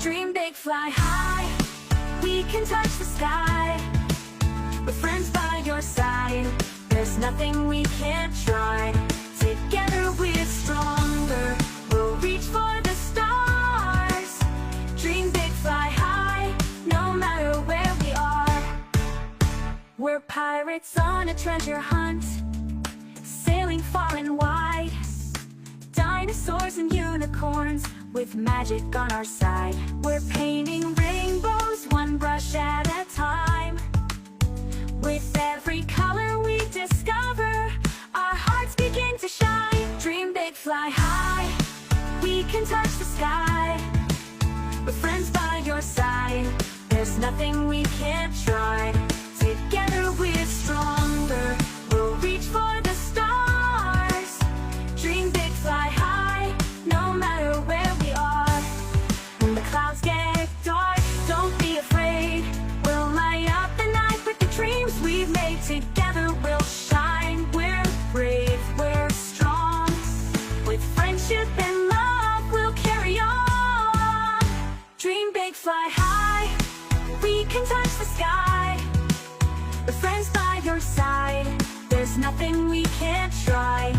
Dream big, fly high. We can touch the sky. With friends by your side, there's nothing we can't try. Together we're stronger. We'll reach for the stars. Dream big, fly high. No matter where we are. We're pirates on a treasure hunt, sailing far and wide. Dinosaurs and unicorns with magic on our side. We're painting rainbows one brush at a time. With every color we discover, our hearts begin to shine. Dream big, fly high. We can touch the sky. With friends by your side, there's nothing we can't try. Together we're stronger. We'll reach for the stars. Dream big, fly high. No matter where we are. When the clouds get dark, don't be afraid. We'll light up the night with the dreams we've made. Together we'll shine. We're brave, we're strong. With friendship and love, we'll carry on. Dream big, fly high. We can touch the sky. With friends by your side, there's nothing we can't try.